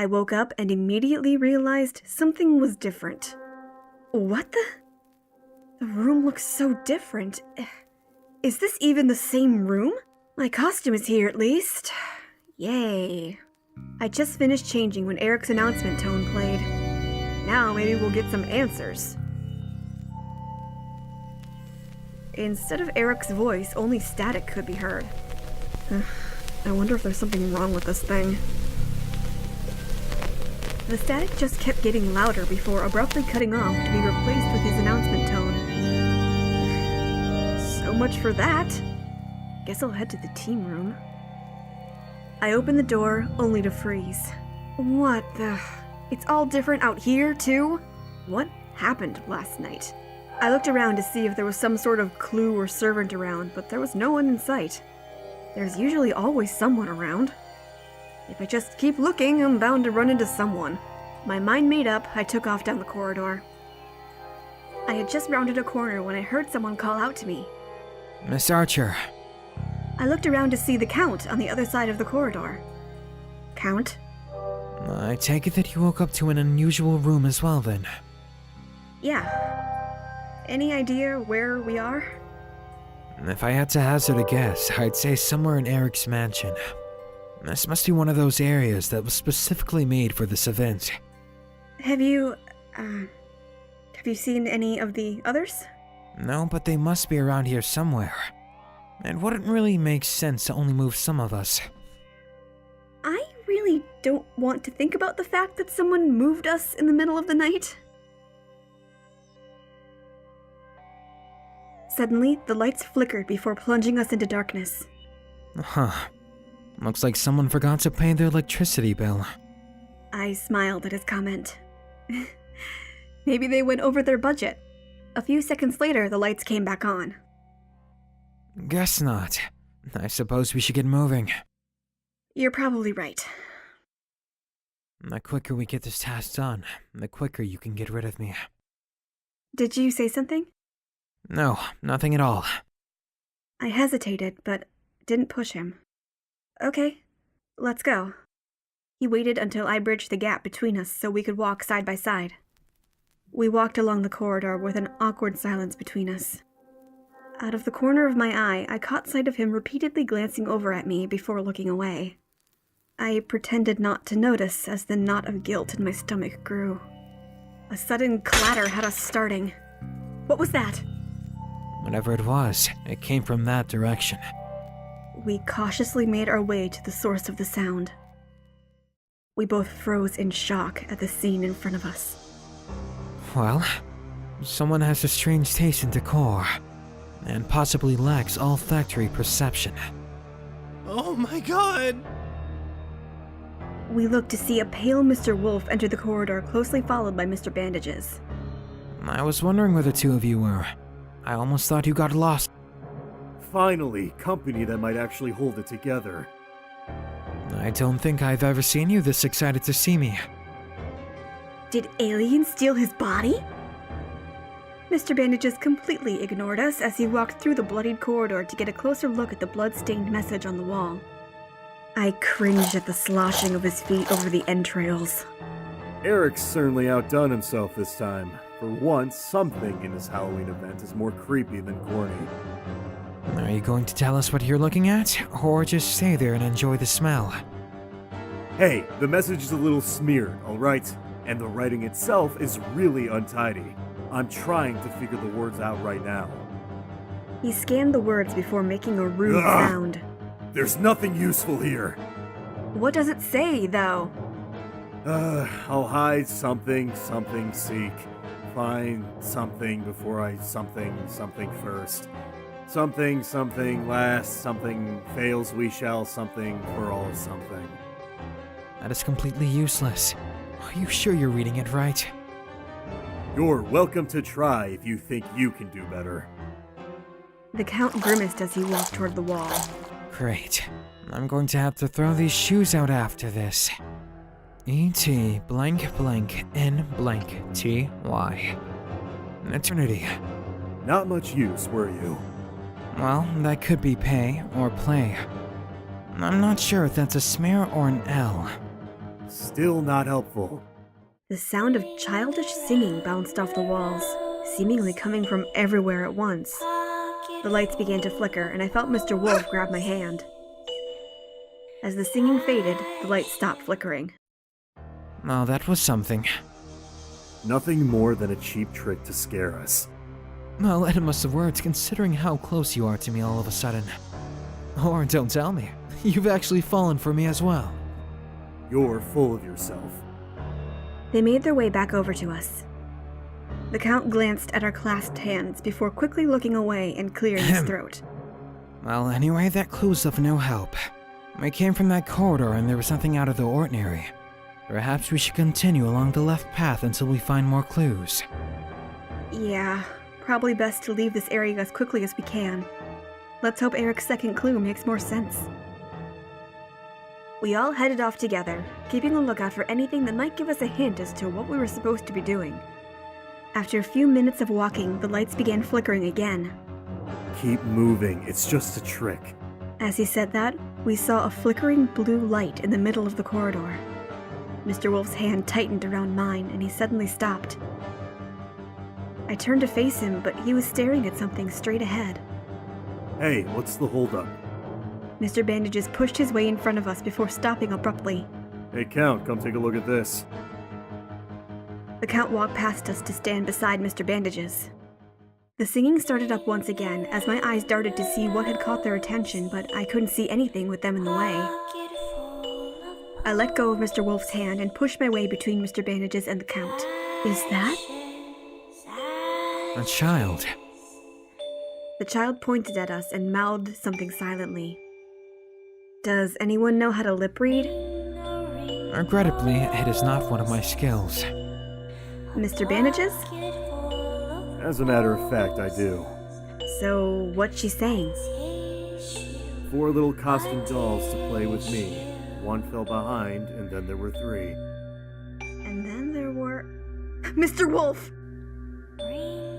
I woke up and immediately realized something was different. What the? The room looks so different. Is this even the same room? My costume is here at least. Yay. I just finished changing when Erik's announcement tone played. Now maybe we'll get some answers. Instead of Erik's voice, only static could be heard. I wonder if there's something wrong with this thing. The static just kept getting louder before abruptly cutting off to be replaced with his announcement tone. So much for that. Guess I'll head to the team room. I opened the door, only to freeze. What the? It's all different out here, too? What happened last night? I looked around to see if there was some sort of clue or servant around, but there was no one in sight. There's usually always someone around. If I just keep looking, I'm bound to run into someone. My mind made up, I took off down the corridor. I had just rounded a corner when I heard someone call out to me. Miss Archer. I looked around to see the Count on the other side of the corridor. Count? I take it that you woke up to an unusual room as well, then? Yeah. Any idea where we are? If I had to hazard a guess, I'd say somewhere in Erik's mansion. This must be one of those areas that was specifically made for this event. Have you seen any of the others? No, but they must be around here somewhere. It wouldn't really make sense to only move some of us. I really don't want to think about the fact that someone moved us in the middle of the night. Suddenly, the lights flickered before plunging us into darkness. Huh. Looks like someone forgot to pay their electricity bill. I smiled at his comment. Maybe they went over their budget. A few seconds later, the lights came back on. Guess not. I suppose we should get moving. You're probably right. The quicker we get this task done, the quicker you can get rid of me. Did you say something? No, nothing at all. I hesitated, but didn't push him. Okay, let's go. He waited until I bridged the gap between us so we could walk side by side. We walked along the corridor with an awkward silence between us. Out of the corner of my eye, I caught sight of him repeatedly glancing over at me before looking away. I pretended not to notice as the knot of guilt in my stomach grew. A sudden clatter had us starting. What was that? Whatever it was, it came from that direction. We cautiously made our way to the source of the sound. We both froze in shock at the scene in front of us. Well, someone has a strange taste in decor, and possibly lacks olfactory perception. Oh my god! We looked to see a pale Mr. Wolf enter the corridor, closely followed by Mr. Bandages. I was wondering where the two of you were. I almost thought you got lost. Finally, company that might actually hold it together. I don't think I've ever seen you this excited to see me. Did aliens steal his body? Mr. Bandages completely ignored us as he walked through the bloodied corridor to get a closer look at the blood-stained message on the wall. I cringed at the sloshing of his feet over the entrails. Erik's certainly outdone himself this time. For once, something in this Halloween event is more creepy than corny. Are you going to tell us what you're looking at, or just stay there and enjoy the smell? Hey, the message is a little smeared, alright? And the writing itself is really untidy. I'm trying to figure the words out right now. He scanned the words before making a rude sound. There's nothing useful here. What does it say, though? I'll hide something, seek. Find something before I something first. Something last, something fails we shall, something for all something. That is completely useless. Are you sure you're reading it right? You're welcome to try if you think you can do better. The Count grimaced as he walked toward the wall. Great. I'm going to have to throw these shoes out after this. E.T. blank blank N blank T.Y. An eternity. Not much use, were you? Well, that could be pay or play. I'm not sure if that's a smear or an L. Still not helpful. The sound of childish singing bounced off the walls, seemingly coming from everywhere at once. The lights began to flicker, and I felt Mr. Wolf grab my hand. As the singing faded, the lights stopped flickering. Oh, that was something. Nothing more than a cheap trick to scare us. Well, it must have worked considering how close you are to me all of a sudden. Or don't tell me, you've actually fallen for me as well. You're full of yourself. They made their way back over to us. The Count glanced at our clasped hands before quickly looking away and clearing his throat. Well, anyway, that clue's of no help. We came from that corridor and there was nothing out of the ordinary. Perhaps we should continue along the left path until we find more clues. Yeah, probably best to leave this area as quickly as we can. Let's hope Eric's second clue makes more sense. We all headed off together, keeping a lookout for anything that might give us a hint as to what we were supposed to be doing. After a few minutes of walking, the lights began flickering again. Keep moving, it's just a trick. As he said that, we saw a flickering blue light in the middle of the corridor. Mr. Wolf's hand tightened around mine, and he suddenly stopped. I turned to face him, but he was staring at something straight ahead. Hey, what's the holdup? Mr. Bandages pushed his way in front of us before stopping abruptly. Hey Count, come take a look at this. The Count walked past us to stand beside Mr. Bandages. The singing started up once again as my eyes darted to see what had caught their attention, but I couldn't see anything with them in the way. I let go of Mr. Wolf's hand and pushed my way between Mr. Bandages and the Count. Is that? A child. The child pointed at us and mouthed something silently. Does anyone know how to lip read? Regrettably, it is not one of my skills. Mr. Bandages? As a matter of fact, I do. So, what's she saying? 4 little costume dolls to play with me. 1 fell behind, and then there were 3. And then there were... Mr. Wolf!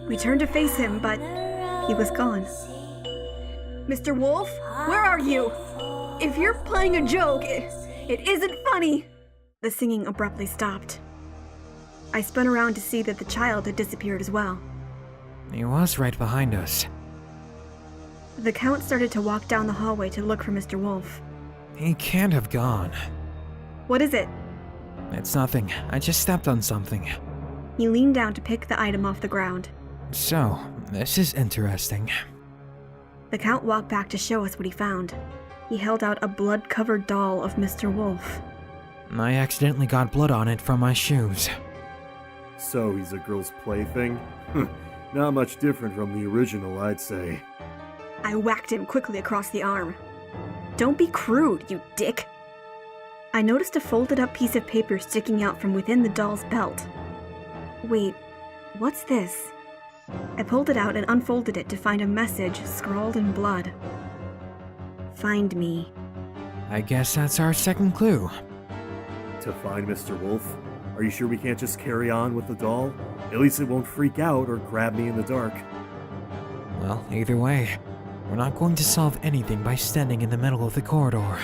We turned to face him, but he was gone. Mr. Wolf, where are you? If you're playing a joke, it isn't funny. The singing abruptly stopped. I spun around to see that the child had disappeared as well. He was right behind us. The Count started to walk down the hallway to look for Mr. Wolf. He can't have gone. What is it? It's nothing. I just stepped on something. He leaned down to pick the item off the ground. So, this is interesting. The Count walked back to show us what he found. He held out a blood-covered doll of Mr. Wolf. I accidentally got blood on it from my shoes. So he's a girl's plaything? Not much different from the original, I'd say. I whacked him quickly across the arm. Don't be crude, you dick! I noticed a folded-up piece of paper sticking out from within the doll's belt. Wait, what's this? I pulled it out and unfolded it to find a message scrawled in blood. Find me. I guess that's our second clue. To find Mr. Wolf? Are you sure we can't just carry on with the doll? At least it won't freak out or grab me in the dark. Well, either way, we're not going to solve anything by standing in the middle of the corridor.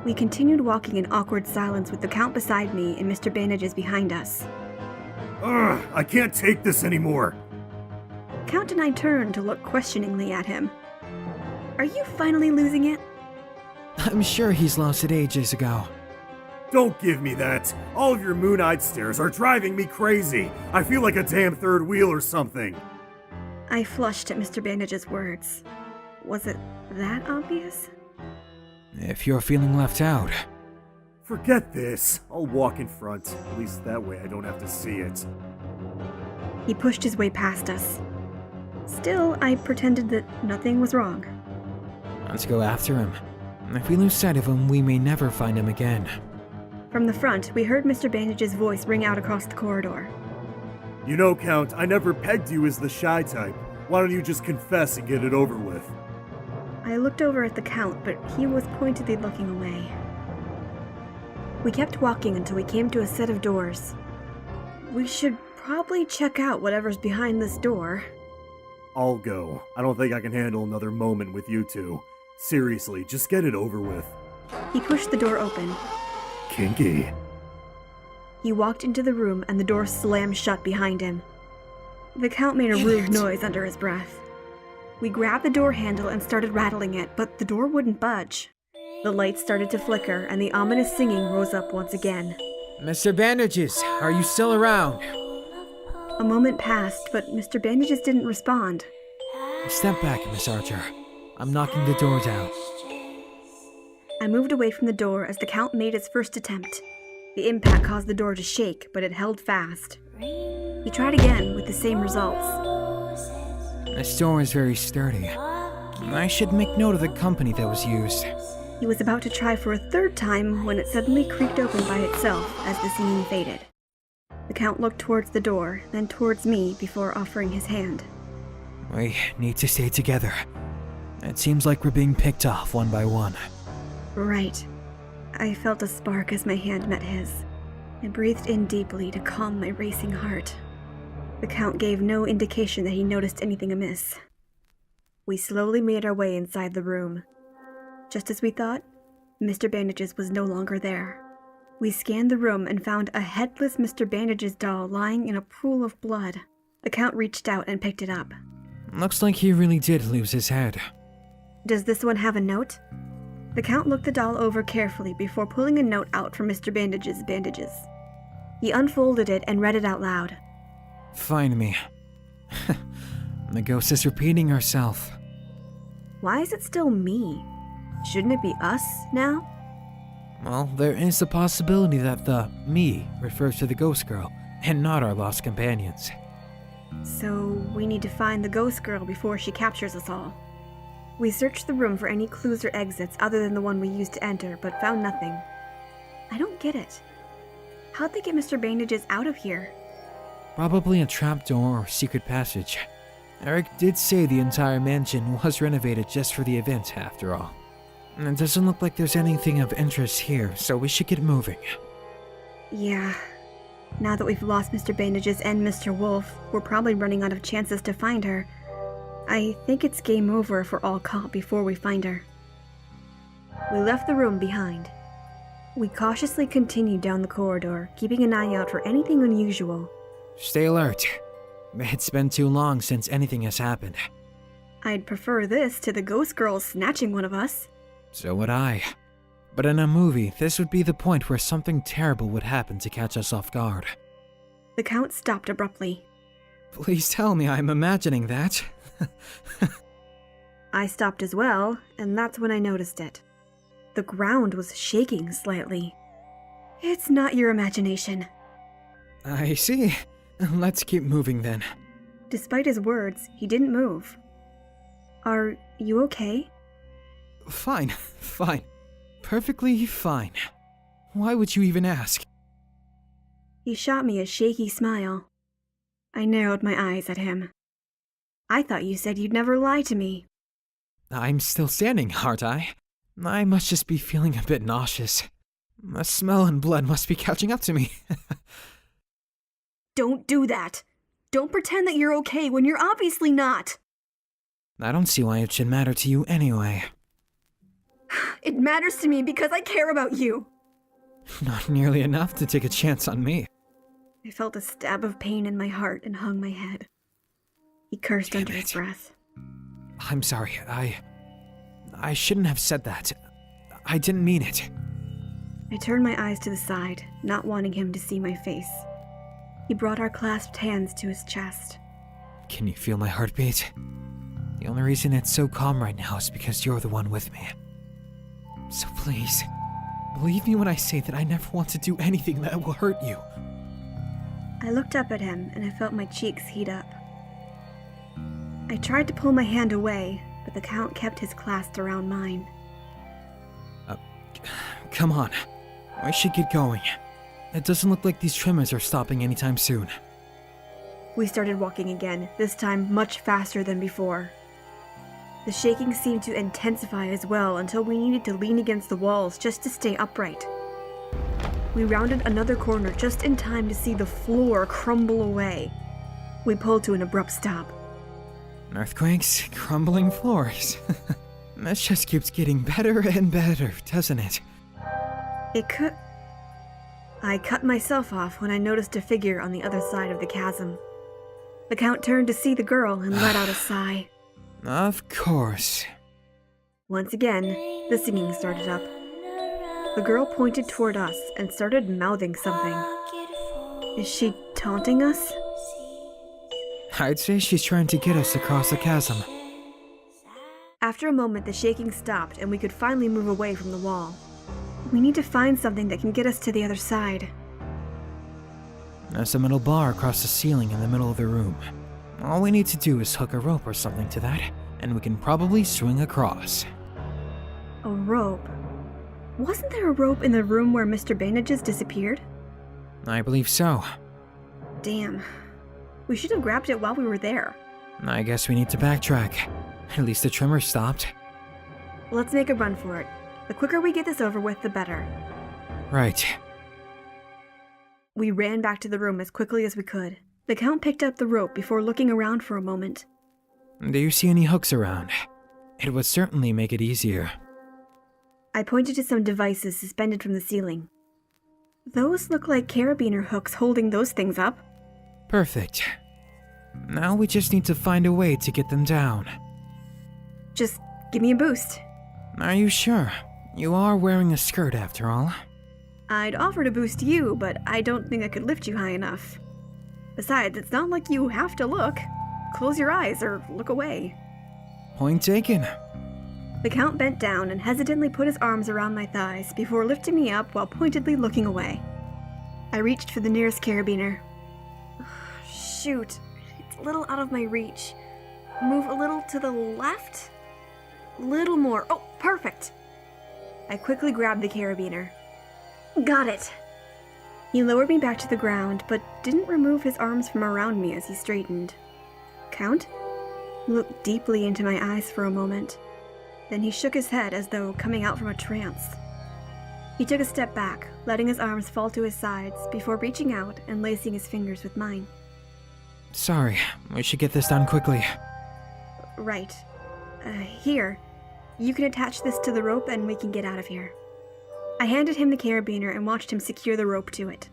We continued walking in awkward silence with the Count beside me and Mr. Bandages behind us. Ugh, I can't take this anymore! Count and I turned to look questioningly at him. Are you finally losing it? I'm sure he's lost it ages ago. Don't give me that! All of your moon-eyed stares are driving me crazy! I feel like a damn third wheel or something! I flushed at Mr. Bandage's words. Was it that obvious? If you're feeling left out. Forget this. I'll walk in front. At least that way I don't have to see it. He pushed his way past us. Still, I pretended that nothing was wrong. Let's go after him. If we lose sight of him, we may never find him again. From the front, we heard Mr. Bandage's voice ring out across the corridor. You know, Count, I never pegged you as the shy type. Why don't you just confess and get it over with? I looked over at the Count, but he was pointedly looking away. We kept walking until we came to a set of doors. We should probably check out whatever's behind this door. I'll go. I don't think I can handle another moment with you two. Seriously, just get it over with. He pushed the door open. Kinky. He walked into the room and the door slammed shut behind him. The Count made a rude noise under his breath. We grabbed the door handle and started rattling it, but the door wouldn't budge. The lights started to flicker and the ominous singing rose up once again. Mr. Bandages, are you still around? A moment passed, but Mr. Bandages didn't respond. Step back, Miss Archer. I'm knocking the door down. I moved away from the door as the Count made his first attempt. The impact caused the door to shake, but it held fast. He tried again with the same results. This door is very sturdy. I should make note of the company that was used. He was about to try for a third time when it suddenly creaked open by itself as the singing faded. The Count looked towards the door, then towards me before offering his hand. We need to stay together. It seems like we're being picked off one by one. Right. I felt a spark as my hand met his. I breathed in deeply to calm my racing heart. The Count gave no indication that he noticed anything amiss. We slowly made our way inside the room. Just as we thought, Mr. Bandages was no longer there. We scanned the room and found a headless Mr. Bandages doll lying in a pool of blood. The Count reached out and picked it up. Looks like he really did lose his head. Does this one have a note? The Count looked the doll over carefully before pulling a note out from Mr. Bandages' bandages. He unfolded it and read it out loud. Find me. The ghost is repeating herself. Why is it still me? Shouldn't it be us now? Well, there is the possibility that the me refers to the ghost girl and not our lost companions. So we need to find the ghost girl before she captures us all. We searched the room for any clues or exits other than the one we used to enter, but found nothing. I don't get it. How'd they get Mr. Bandages out of here? Probably a trapdoor or secret passage. Erik did say the entire mansion was renovated just for the event, after all. And it doesn't look like there's anything of interest here, so we should get moving. Yeah. Now that we've lost Mr. Bandages and Mr. Wolf, we're probably running out of chances to find her. I think it's game over if we're all caught before we find her. We left the room behind. We cautiously continued down the corridor, keeping an eye out for anything unusual. Stay alert. It's been too long since anything has happened. I'd prefer this to the ghost girl snatching one of us. So would I. But in a movie, this would be the point where something terrible would happen to catch us off guard. The Count stopped abruptly. Please tell me I'm imagining that. I stopped as well, and that's when I noticed it. The ground was shaking slightly. It's not your imagination. I see. Let's keep moving then. Despite his words, he didn't move. Are you okay? Fine. Perfectly fine. Why would you even ask? He shot me a shaky smile. I narrowed my eyes at him. I thought you said you'd never lie to me. I'm still standing, aren't I? I must just be feeling a bit nauseous. The smell and blood must be catching up to me. Don't do that. Don't pretend that you're okay when you're obviously not. I don't see why it should matter to you anyway. It matters to me because I care about you. Not nearly enough to take a chance on me. I felt a stab of pain in my heart and hung my head. He cursed under his breath. I'm sorry, I shouldn't have said that. I didn't mean it. I turned my eyes to the side, not wanting him to see my face. He brought our clasped hands to his chest. Can you feel my heartbeat? The only reason it's so calm right now is because you're the one with me. So please, believe me when I say that I never want to do anything that will hurt you. I looked up at him and I felt my cheeks heat up. I tried to pull my hand away, but the Count kept his clasp around mine. Come on. We should get going. It doesn't look like these tremors are stopping anytime soon. We started walking again, this time much faster than before. The shaking seemed to intensify as well until we needed to lean against the walls just to stay upright. We rounded another corner just in time to see the floor crumble away. We pulled to an abrupt stop. Earthquakes, crumbling floors. This just keeps getting better and better, doesn't it? It could... I cut myself off when I noticed a figure on the other side of the chasm. The Count turned to see the girl and let out a sigh. Of course. Once again, the singing started up. The girl pointed toward us and started mouthing something. Is she taunting us? I'd say she's trying to get us across the chasm. After a moment, the shaking stopped and we could finally move away from the wall. We need to find something that can get us to the other side. There's a metal bar across the ceiling in the middle of the room. All we need to do is hook a rope or something to that, and we can probably swing across. A rope? Wasn't there a rope in the room where Mr. Bandages disappeared? I believe so. Damn. We should have grabbed it while we were there. I guess we need to backtrack. At least the tremor stopped. Let's make a run for it. The quicker we get this over with, the better. Right. We ran back to the room as quickly as we could. The Count picked up the rope before looking around for a moment. Do you see any hooks around? It would certainly make it easier. I pointed to some devices suspended from the ceiling. Those look like carabiner hooks holding those things up. Perfect. Now we just need to find a way to get them down. Just give me a boost. Are you sure? You are wearing a skirt after all. I'd offer to boost you, but I don't think I could lift you high enough. Besides, it's not like you have to look. Close your eyes or look away. Point taken. The Count bent down and hesitantly put his arms around my thighs before lifting me up while pointedly looking away. I reached for the nearest carabiner. Shoot, it's a little out of my reach. Move a little to the left? Little more. Oh, perfect. I quickly grabbed the carabiner. Got it. He lowered me back to the ground, but didn't remove his arms from around me as he straightened. Count? He looked deeply into my eyes for a moment. Then he shook his head as though coming out from a trance. He took a step back, letting his arms fall to his sides before reaching out and lacing his fingers with mine. Sorry, we should get this done quickly. Right. Here. You can attach this to the rope and we can get out of here. I handed him the carabiner and watched him secure the rope to it.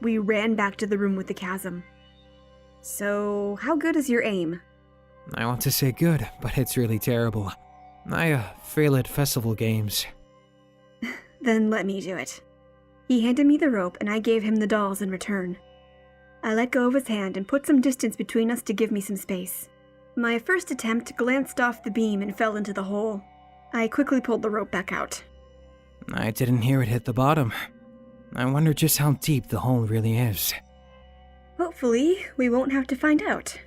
We ran back to the room with the chasm. So, how good is your aim? I want to say good, but it's really terrible. I fail at festival games. Then let me do it. He handed me the rope and I gave him the dolls in return. I let go of his hand and put some distance between us to give me some space. My first attempt glanced off the beam and fell into the hole. I quickly pulled the rope back out. I didn't hear it hit the bottom. I wonder just how deep the hole really is. Hopefully, we won't have to find out.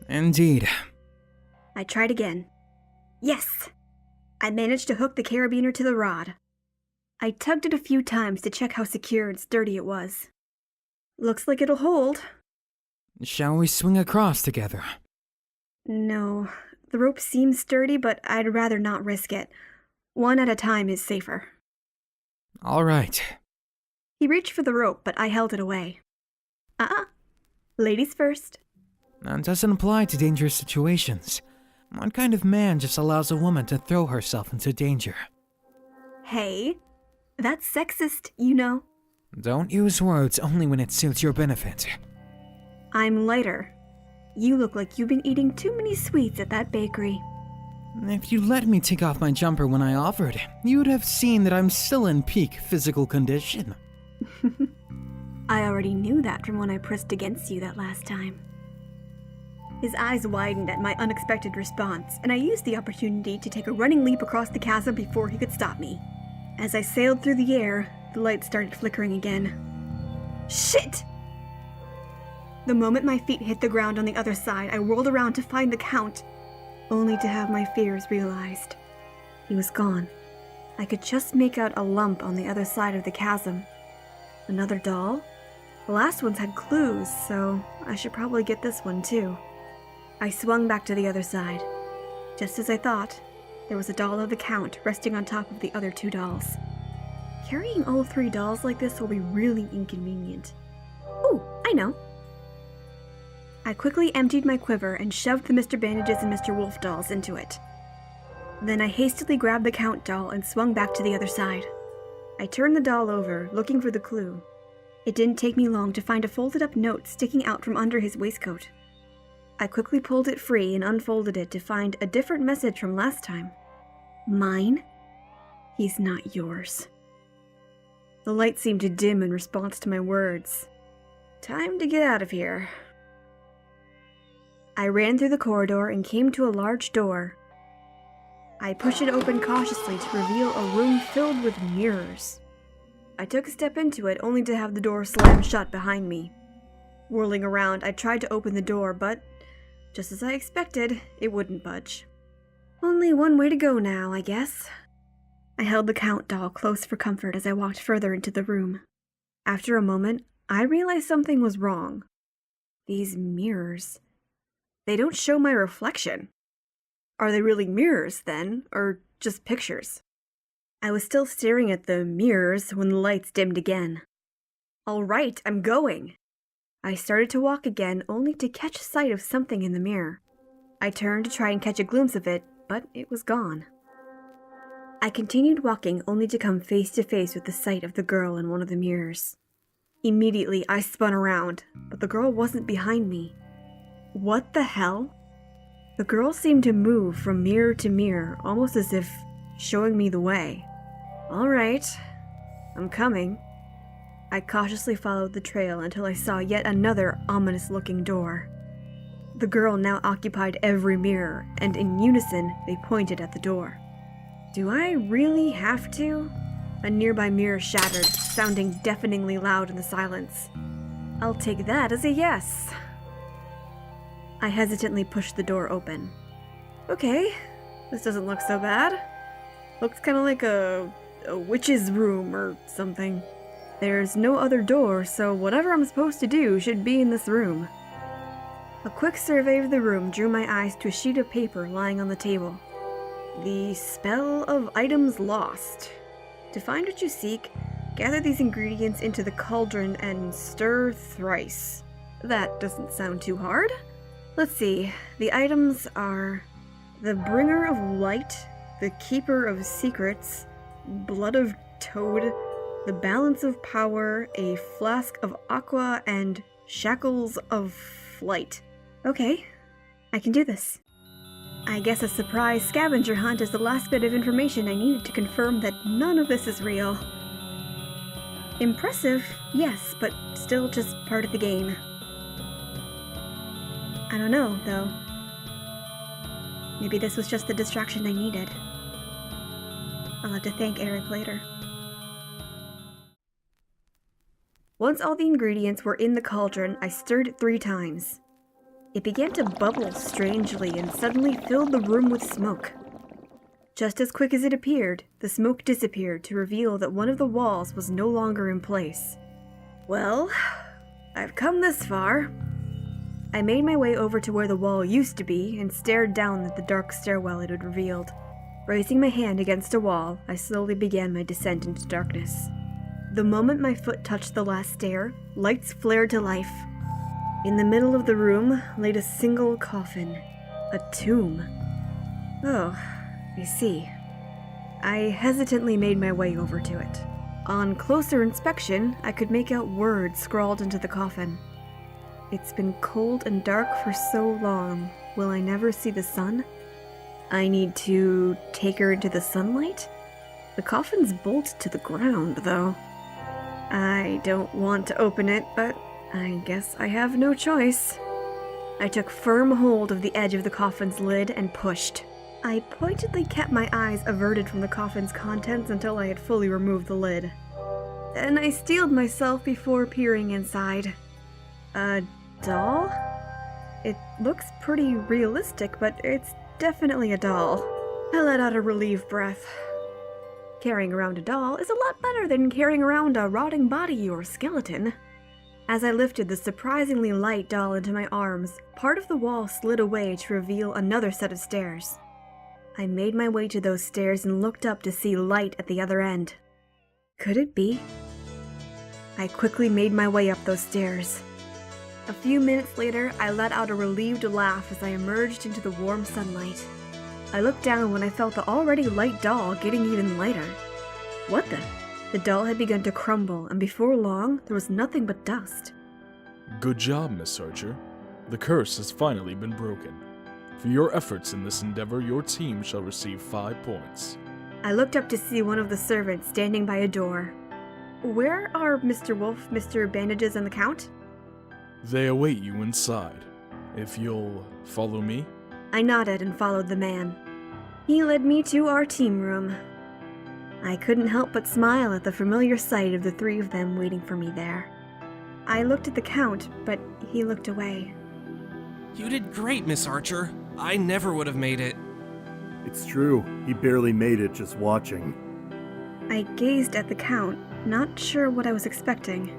Indeed. I tried again. Yes! I managed to hook the carabiner to the rod. I tugged it a few times to check how secure and sturdy it was. Looks like it'll hold. Shall we swing across together? No, the rope seems sturdy, but I'd rather not risk it. One at a time is safer. All right. He reached for the rope, but I held it away. Ladies first. That doesn't apply to dangerous situations. What kind of man just allows a woman to throw herself into danger? Hey, that's sexist, you know. Don't use words only when it suits your benefit. I'm lighter. You look like you've been eating too many sweets at that bakery. If you let me take off my jumper when I offered, you would have seen that I'm still in peak physical condition. I already knew that from when I pressed against you that last time. His eyes widened at my unexpected response, and I used the opportunity to take a running leap across the chasm before he could stop me. As I sailed through the air, the lights started flickering again. Shit! The moment my feet hit the ground on the other side, I whirled around to find the Count, only to have my fears realized. He was gone. I could just make out a lump on the other side of the chasm. Another doll? The last ones had clues, so I should probably get this one too. I swung back to the other side. Just as I thought, there was a doll of the Count resting on top of the other two dolls. Carrying all three dolls like this will be really inconvenient. Ooh, I know. I quickly emptied my quiver and shoved the Mr. Bandages and Mr. Wolf dolls into it. Then I hastily grabbed the Count doll and swung back to the other side. I turned the doll over, looking for the clue. It didn't take me long to find a folded-up note sticking out from under his waistcoat. I quickly pulled it free and unfolded it to find a different message from last time. Mine? He's not yours. The light seemed to dim in response to my words. Time to get out of here. I ran through the corridor and came to a large door. I pushed it open cautiously to reveal a room filled with mirrors. I took a step into it only to have the door slam shut behind me. Whirling around, I tried to open the door, but just as I expected, it wouldn't budge. Only one way to go now, I guess. I held the Count doll close for comfort as I walked further into the room. After a moment, I realized something was wrong. These mirrors. They don't show my reflection. Are they really mirrors, then, or just pictures? I was still staring at the mirrors when the lights dimmed again. All right, I'm going. I started to walk again, only to catch sight of something in the mirror. I turned to try and catch a glimpse of it, but it was gone. I continued walking, only to come face to face with the sight of the girl in one of the mirrors. Immediately, I spun around, but the girl wasn't behind me. What the hell? The girl seemed to move from mirror to mirror, almost as if showing me the way. All right, I'm coming. I cautiously followed the trail until I saw yet another ominous-looking door. The girl now occupied every mirror, and in unison, they pointed at the door. Do I really have to? A nearby mirror shattered, sounding deafeningly loud in the silence. I'll take that as a yes. I hesitantly pushed the door open. Okay, this doesn't look so bad. Looks kind of like a witch's room or something. There's no other door, so whatever I'm supposed to do should be in this room. A quick survey of the room drew my eyes to a sheet of paper lying on the table. The spell of items lost. To find what you seek, gather these ingredients into the cauldron and stir thrice. That doesn't sound too hard. Let's see, the items are the Bringer of Light, the Keeper of Secrets, Blood of Toad, the Balance of Power, a Flask of Aqua, and Shackles of Flight. Okay, I can do this. I guess a surprise scavenger hunt is the last bit of information I needed to confirm that none of this is real. Impressive, yes, but still just part of the game. I don't know, though. Maybe this was just the distraction I needed. I'll have to thank Erik later. Once all the ingredients were in the cauldron, I stirred it 3 times. It began to bubble strangely and suddenly filled the room with smoke. Just as quick as it appeared, the smoke disappeared to reveal that one of the walls was no longer in place. Well, I've come this far. I made my way over to where the wall used to be and stared down at the dark stairwell it had revealed. Raising my hand against a wall, I slowly began my descent into darkness. The moment my foot touched the last stair, lights flared to life. In the middle of the room laid a single coffin. A tomb. Oh, I see. I hesitantly made my way over to it. On closer inspection, I could make out words scrawled into the coffin. It's been cold and dark for so long. Will I never see the sun? I need to take her into the sunlight? The coffin's bolted to the ground, though. I don't want to open it, but I guess I have no choice. I took firm hold of the edge of the coffin's lid and pushed. I pointedly kept my eyes averted from the coffin's contents until I had fully removed the lid. Then I steeled myself before peering inside. A doll? It looks pretty realistic, but it's definitely a doll. I let out a relieved breath. Carrying around a doll is a lot better than carrying around a rotting body or skeleton. As I lifted the surprisingly light doll into my arms, part of the wall slid away to reveal another set of stairs. I made my way to those stairs and looked up to see light at the other end. Could it be? I quickly made my way up those stairs. A few minutes later, I let out a relieved laugh as I emerged into the warm sunlight. I looked down when I felt the already light doll getting even lighter. What the? The doll had begun to crumble, and before long, there was nothing but dust. Good job, Miss Archer. The curse has finally been broken. For your efforts in this endeavor, your team shall receive 5 points. I looked up to see one of the servants standing by a door. Where are Mr. Wolf, Mr. Bandages, and the Count? They await you inside. If you'll follow me. I nodded and followed the man. He led me to our team room. I couldn't help but smile at the familiar sight of the 3 of them waiting for me there. I looked at the Count, but he looked away. You did great, Miss Archer. I never would have made it. It's true, he barely made it just watching. I gazed at the Count, not sure what I was expecting.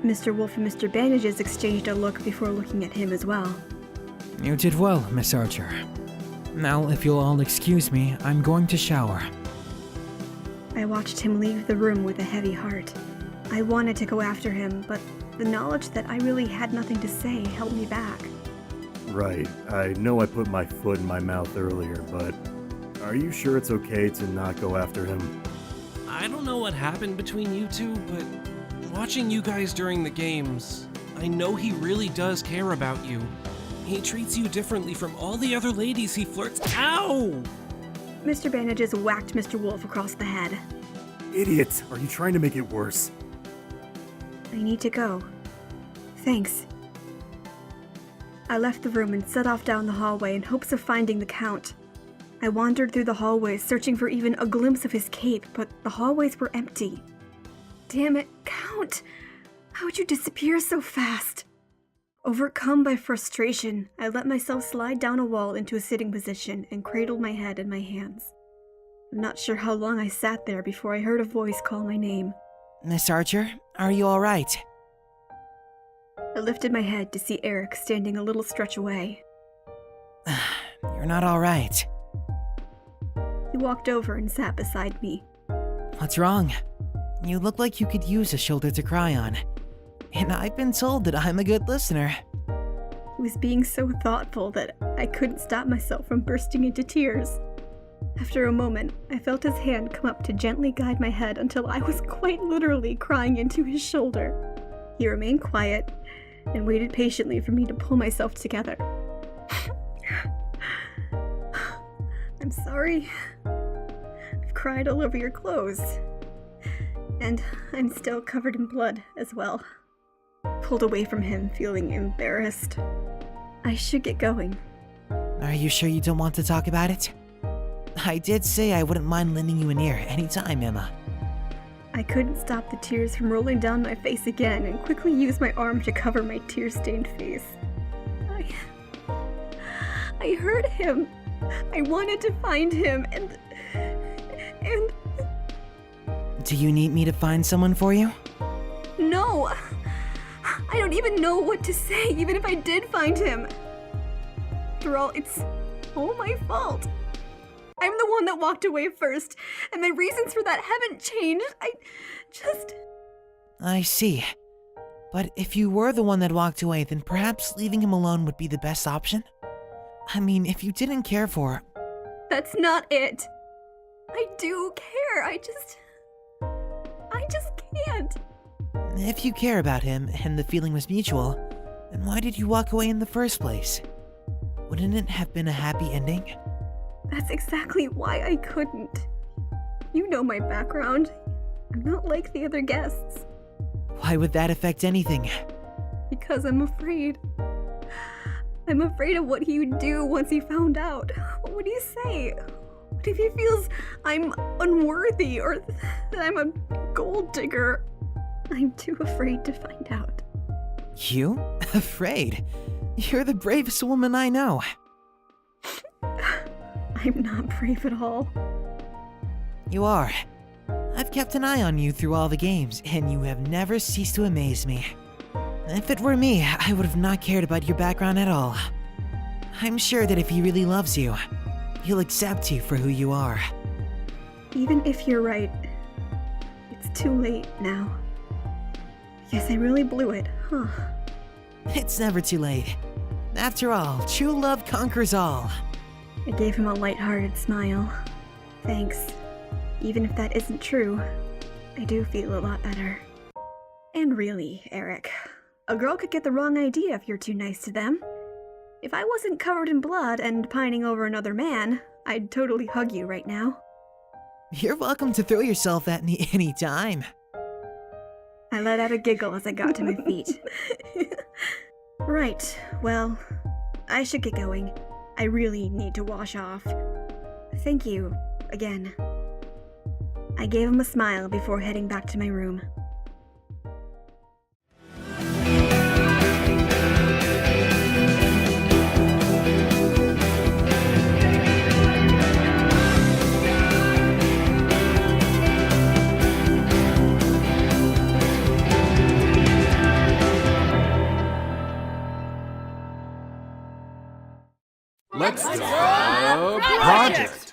Mr. Wolf and Mr. Bandages exchanged a look before looking at him as well. You did well, Miss Archer. Now, if you'll all excuse me, I'm going to shower. I watched him leave the room with a heavy heart. I wanted to go after him, but the knowledge that I really had nothing to say held me back. Right, I know I put my foot in my mouth earlier, but are you sure it's okay to not go after him? I don't know what happened between you two, but watching you guys during the games, I know he really does care about you. He treats you differently from all the other ladies he flirts. Ow! Mr. Bandages whacked Mr. Wolf across the head. Idiot! Are you trying to make it worse? I need to go. Thanks. I left the room and set off down the hallway in hopes of finding the Count. I wandered through the hallways searching for even a glimpse of his cape, but the hallways were empty. Damn it, Count! How would you disappear so fast? Overcome by frustration, I let myself slide down a wall into a sitting position and cradled my head in my hands. I'm not sure how long I sat there before I heard a voice call my name. Miss Archer, are you alright? I lifted my head to see Erik standing a little stretch away. You're not alright. He walked over and sat beside me. What's wrong? You look like you could use a shoulder to cry on. And I've been told that I'm a good listener. He was being so thoughtful that I couldn't stop myself from bursting into tears. After a moment, I felt his hand come up to gently guide my head until I was quite literally crying into his shoulder. He remained quiet and waited patiently for me to pull myself together. I'm sorry. I've cried all over your clothes. And I'm still covered in blood as well. Pulled away from him, feeling embarrassed. I should get going. Are you sure you don't want to talk about it? I did say I wouldn't mind lending you an ear anytime, Emma. I couldn't stop the tears from rolling down my face again and quickly used my arm to cover my tear-stained face. I heard him. I wanted to find him and... Do you need me to find someone for you? No! I don't even know what to say, even if I did find him. After all, it's all my fault. I'm the one that walked away first, and my reasons for that haven't changed. I see. But if you were the one that walked away, then perhaps leaving him alone would be the best option? I mean, if you didn't care for... That's not it. I do care, I just can't. If you care about him, and the feeling was mutual, then why did you walk away in the first place? Wouldn't it have been a happy ending? That's exactly why I couldn't. You know my background. I'm not like the other guests. Why would that affect anything? Because I'm afraid. I'm afraid of what he would do once he found out. What would he say? What if he feels I'm unworthy or that I'm a gold digger? I'm too afraid to find out. You? Afraid? You're the bravest woman I know. I'm not brave at all. You are. I've kept an eye on you through all the games, and you have never ceased to amaze me. If it were me, I would have not cared about your background at all. I'm sure that if he really loves you, he'll accept you for who you are. Even if you're right, it's too late now. Guess I really blew it, huh? It's never too late. After all, true love conquers all. I gave him a lighthearted smile. Thanks. Even if that isn't true. I do feel a lot better. And really, Erik, a girl could get the wrong idea if you're too nice to them. If I wasn't covered in blood and pining over another man, I'd totally hug you right now. You're welcome to throw yourself at me anytime. I let out a giggle as I got to my feet. Right, well, I should get going. I really need to wash off. Thank you, again. I gave him a smile before heading back to my room. Let's go! Project!